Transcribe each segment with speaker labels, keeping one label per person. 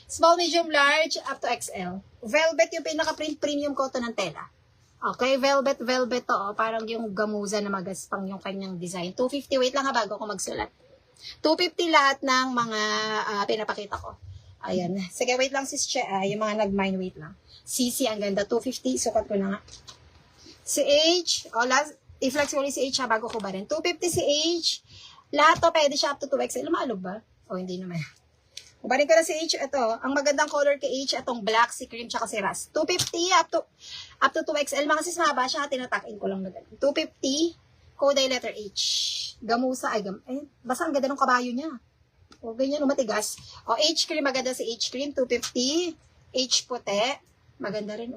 Speaker 1: Small, medium, large, up to XL. Velvet yung pinaka-print premium cotton ng tela. Okay, velvet to. Parang yung gamuza na magaspang yung kanyang design. 250, wait lang ha bago ako magsulat. 250 lahat ng mga pinapakita ko. Ayan. Sige, wait lang sis yung mga nag-mind, wait lang. CC, ang ganda. 250, sukat ko na nga. Si H, i-flex ko ulit si H ha bago ko ba rin. 250 si H. Lahat to pwede siya up to 2XL. Lumaalog ba? Hindi naman. Kubarin ko na si H, ito. Ang magandang color kay H, itong black, si cream, tsaka si rust. 250 up to 2XL. Mga sis, mahaba siya, tinatakin ko lang na ganun. 250, code ay letter H. Gamusa, basta ang ganda ng kabayo niya. Ganyan, matigas. H cream, maganda si H cream, 250. H puti, maganda rin,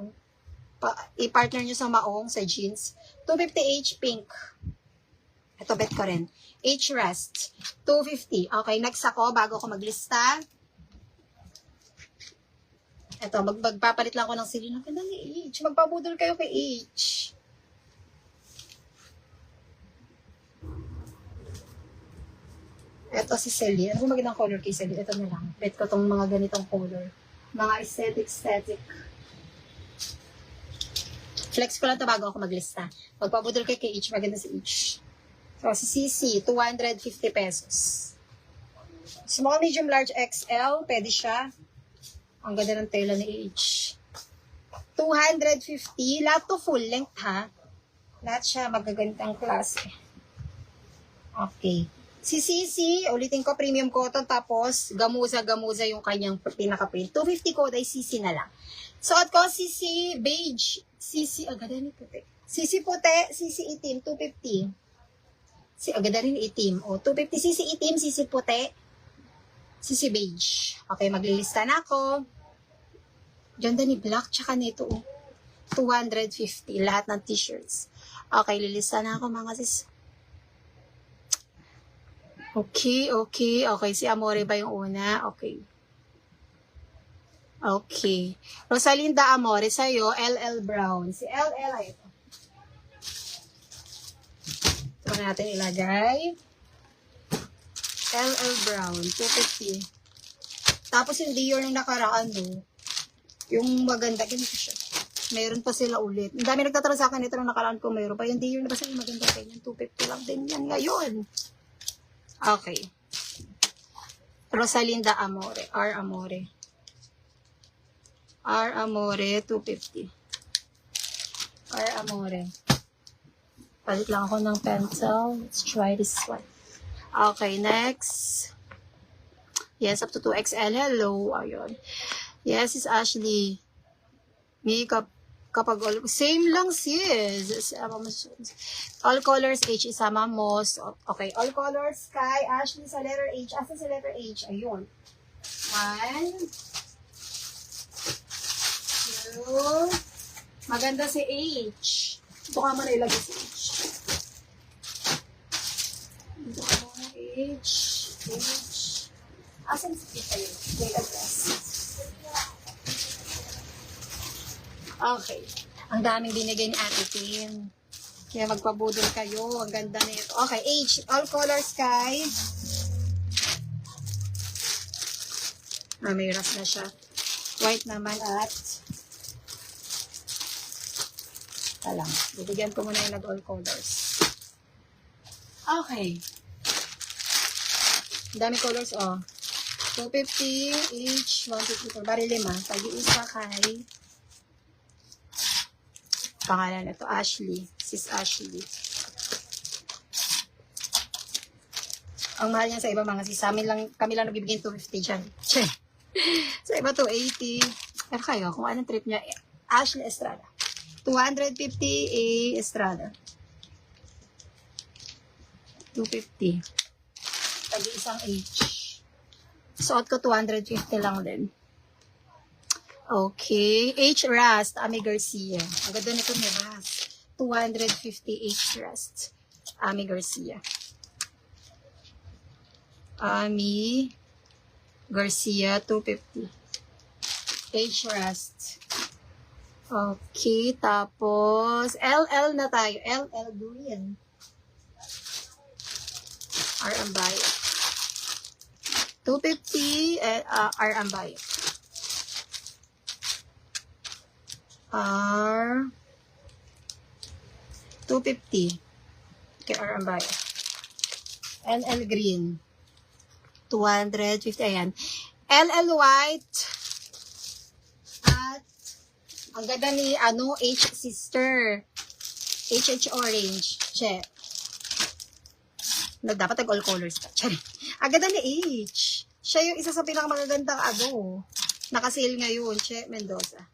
Speaker 1: I-partner nyo sa maong, sa jeans. 250 H pink. Ito, bet ko rin. H rust, 250. Okay, next ako, bago ako maglista. Ito, magpapalit lang ako ng silin. Ang ganda ni H. Magpabudol kayo kay H. Ito si Celine. Ano magandang color kay Celine? Ito na lang. Bet ko tong mga ganitong color. Mga aesthetic. Flex ko lang ito bago ako maglista. Magpabudol kayo kay H. Maganda si H. So, si CC, 250 pesos. Small, medium, large, XL, pwede siya. Ang ganda ng tela ni H. 250, lahat to full length ha. Lahat siya magaganitang klase. Okay. Si CC, ulitin ko, premium cotton, tapos gamuza yung kanyang pinaka-print. 250 code ay CC na lang. Suot ko, CC beige. CC, agad ni puti. CC puti, CC itim, 250. Agad rin itim. 250 cc itim, cc puti, cc beige. Okay, maglilista na ako. Ganda ni black, tsaka nito, 250, lahat ng t-shirts. Okay, lilista na ako mga sis. Okay. Si Amore ba yung una? Okay. Rosalinda Amore, sa'yo, LL Brown. Si LL ay ito. Ito natin ilagay. LL Brown, 250. Tapos yung Dior ng nakaraan, yung maganda, ganito siya. Meron pa sila ulit. Ang dami nagtatanong sa akin ito ng nakaraan ko, meron pa. Yung Dior na ba yung maganda ganyan? 250 lang din yan ngayon. Okay. Rosalinda Amore. R Amore, 250. R Amore. Palit lang ako ng pencil. Let's try this one. Okay, next. Yes, up to 2XL. Hello. Ayun. Yes, it's Ashley. Makeup. Kapag all, same lang sis. All colors H isama mo. Okay, all colors Sky. Ashley sa letter H. Asa sa letter H? Ayun. 1. 2. Maganda si H. Ito ka mo na ilagay si H. Ito ka mo na H. Asan si H? Ayun. May address. Okay. Ang daming binigay ni Ate Tim. Kaya magpabudol kayo. Ang ganda na ito. Okay, H. All colors Sky. May ras na siya. White naman at talang. Bibigyan ko muna yung nag-all colors. Okay. Ang daming colors, 250 each, 150. Bari 5. Pag-iisa kay pangalan na to, Ashley. Sis Ashley. Ang mahal niya sa iba mga sis. Sa amin lang, kami lang nagbibigay 250 dyan. Che. Sa iba 280. Pero kayo, kung anong trip niya, Ashley Estrada. 250 Estrada. 250. Pag-iisang H. Suot ko 250 lang din. Okay. H Rust. Ami Garcia. Ang ganda nito ni Rust. 250 H Rust. Ami Garcia. Ami Garcia 250. H Rust. Okay. Tapos LL na tayo. LL Green. R ang bayo. 250 R Ambayo. R 250. Okay, R Ambayo. LL Green. 250. Ayan. LL White. At ang ganda ni H Sister. HH Orange. Check. Dapat all colors ka. Check. Ang ganda ni H. Siya yung isa sa pinakamagagandang Naka-sale ngayon. Check Mendoza.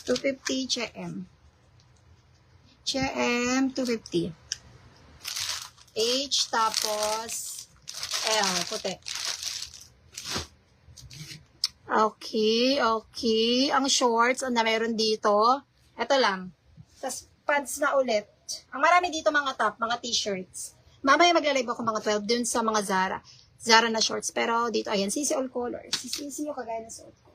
Speaker 1: 250 Che M. Che M 250. H tapos L puti. Okay, okay. Ang shorts na meron dito. Ito lang. Tapos pants na ulit. Ang marami dito mga top, mga t-shirts. Mamaya maglalive ako mga 12 dun sa mga Zara. Zara na shorts. Pero dito, ayan, sisi all colors. Sisi yung kagaya na suot ko.